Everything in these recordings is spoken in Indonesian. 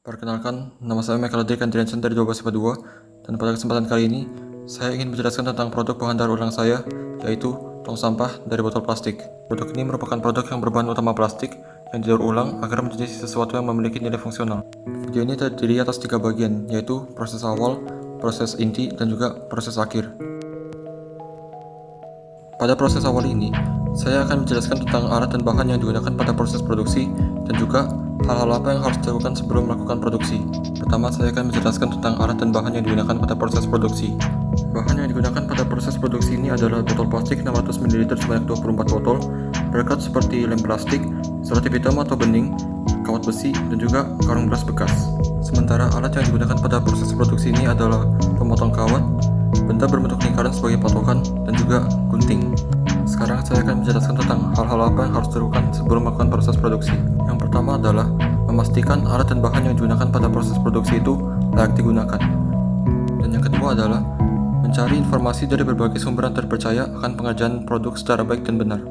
Perkenalkan, nama saya Michael Hendrik Andriansen dari 1252, dan pada kesempatan kali ini, saya ingin menjelaskan tentang produk bahan daur ulang saya, yaitu tong sampah dari botol plastik. Produk ini merupakan produk yang berbahan utama plastik yang didaur ulang agar menjadi sesuatu yang memiliki nilai fungsional. Video ini terdiri atas 3 bagian, yaitu proses awal, proses inti, dan juga proses akhir. Pada proses awal ini, saya akan menjelaskan tentang alat dan bahan yang digunakan pada proses produksi dan juga hal-hal apa yang harus dilakukan sebelum melakukan produksi. Pertama, saya akan menjelaskan tentang alat dan bahan yang digunakan pada proses produksi. Bahan yang digunakan pada proses produksi ini adalah botol plastik 600 ml sebanyak 24 botol, perekat seperti lem plastik, selotip hitam atau bening, kawat besi, dan juga karung beras bekas. Sementara alat yang digunakan pada proses produksi ini adalah pemotong kawat, benda berbentuk lingkaran sebagai patokan, dan juga gunting. Sekarang saya akan menjelaskan tentang hal-hal apa yang harus dilakukan sebelum melakukan proses produksi. Yang pertama adalah memastikan alat dan bahan yang digunakan pada proses produksi itu layak digunakan. Dan yang kedua adalah mencari informasi dari berbagai sumber yang terpercaya akan pengerjaan produk secara baik dan benar.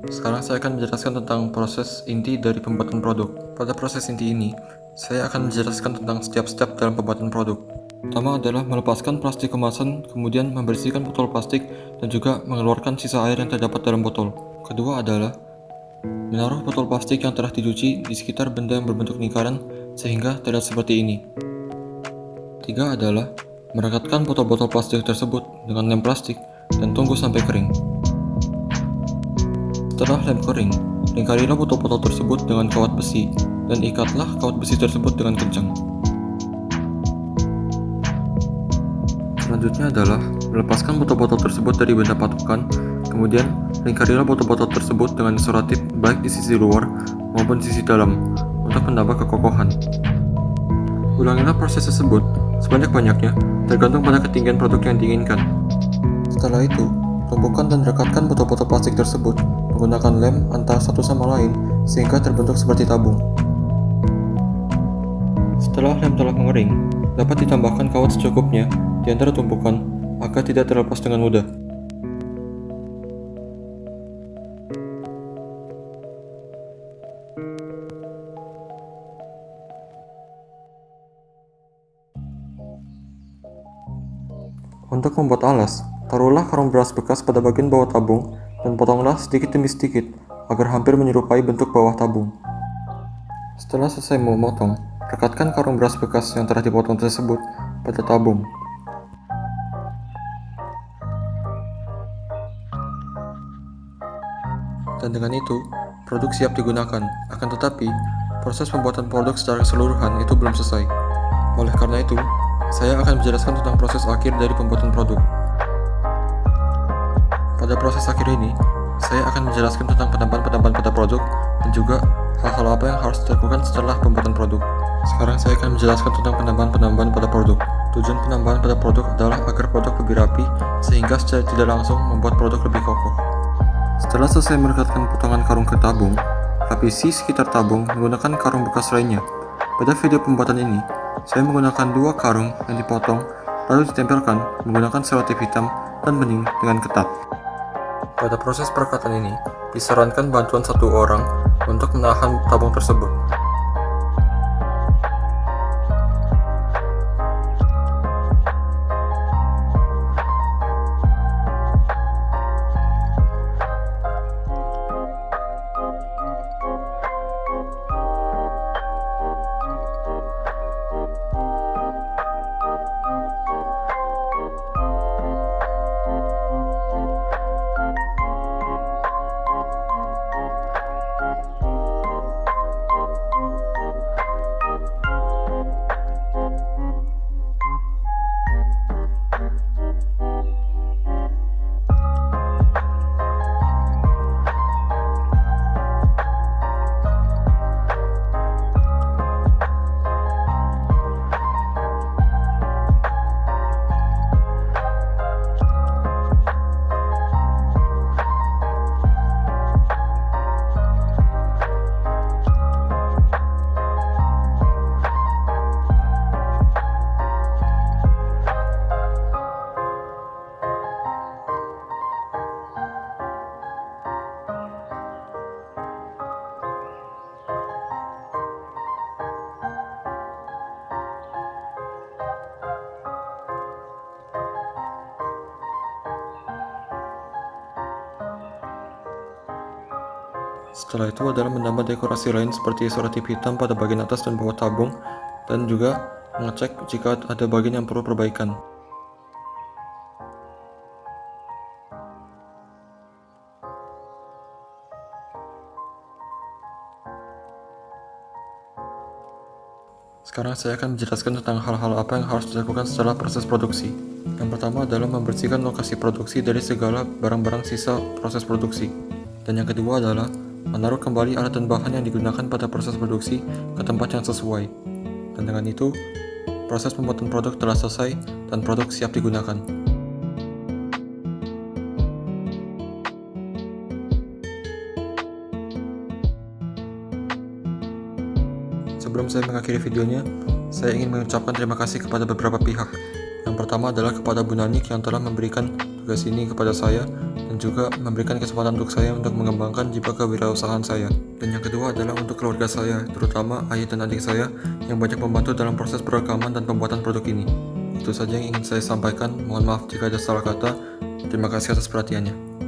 Sekarang saya akan menjelaskan tentang proses inti dari pembuatan produk. Pada proses inti ini, saya akan menjelaskan tentang setiap step dalam pembuatan produk. Pertama adalah melepaskan plastik kemasan, kemudian membersihkan botol plastik, dan juga mengeluarkan sisa air yang terdapat dalam botol. Kedua adalah menaruh botol plastik yang telah dicuci di sekitar benda yang berbentuk lingkaran sehingga terlihat seperti ini. Tiga adalah merekatkan botol-botol plastik tersebut dengan lem plastik dan tunggu sampai kering. Setelah lem kering, lingkarilah botol-botol tersebut dengan kawat besi dan ikatlah kawat besi tersebut dengan kencang. Selanjutnya adalah melepaskan botol-botol tersebut dari benda patokan, kemudian lingkarilah botol-botol tersebut dengan selotip baik di sisi luar maupun di sisi dalam untuk menambah kekokohan. Ulangilah proses tersebut sebanyak-banyaknya tergantung pada ketinggian produk yang diinginkan. Setelah itu, tumpukan dan rekatkan botol-botol plastik tersebut menggunakan lem antara satu sama lain sehingga terbentuk seperti tabung. Setelah lem telah mengering, dapat ditambahkan kawat secukupnya di antara tumpukan agar tidak terlepas dengan mudah. Untuk membuat alas, taruhlah karung beras bekas pada bagian bawah tabung dan potonglah sedikit demi sedikit agar hampir menyerupai bentuk bawah tabung. Setelah selesai memotong, rekatkan karung beras bekas yang telah dipotong tersebut pada tabung. Dan dengan itu, produk siap digunakan. Akan tetapi, proses pembuatan produk secara keseluruhan itu belum selesai. Oleh karena itu, saya akan menjelaskan tentang proses akhir dari pembuatan produk. Pada proses akhir ini, saya akan menjelaskan tentang penambahan pada produk dan juga hal-hal apa yang harus dilakukan setelah pembuatan produk. Sekarang saya akan menjelaskan tentang penambahan pada produk. Tujuan penambahan pada produk adalah agar produk lebih rapi sehingga secara tidak langsung membuat produk lebih kokoh. Setelah selesai merekatkan potongan karung ke tabung, lapisi sekitar tabung menggunakan karung bekas lainnya. Pada video pembuatan ini, saya menggunakan 2 karung yang dipotong lalu ditempelkan menggunakan selotip hitam dan bening dengan ketat. Pada proses perekatan ini, disarankan bantuan 1 orang untuk menahan tabung tersebut. Setelah itu adalah menambah dekorasi lain seperti surat tip hitam pada bagian atas dan bawah tabung, dan juga mengecek jika ada bagian yang perlu perbaikan. Sekarang saya akan menjelaskan tentang hal-hal apa yang harus dilakukan setelah proses produksi. Yang pertama adalah membersihkan lokasi produksi dari segala barang-barang sisa proses produksi. Dan yang kedua adalah menaruh kembali alat dan bahan yang digunakan pada proses produksi ke tempat yang sesuai. Dan dengan itu, proses pembuatan produk telah selesai dan produk siap digunakan. Sebelum saya mengakhiri videonya, saya ingin mengucapkan terima kasih kepada beberapa pihak. Yang pertama adalah kepada Bu Nanik yang telah memberikan tugas ini kepada saya dan juga memberikan kesempatan untuk saya untuk mengembangkan jiwa kewirausahaan saya. Dan yang kedua adalah untuk keluarga saya, terutama ayah dan adik saya yang banyak membantu dalam proses perekaman dan pembuatan produk ini. Itu saja yang ingin saya sampaikan. Mohon maaf jika ada salah kata. Terima kasih atas perhatiannya.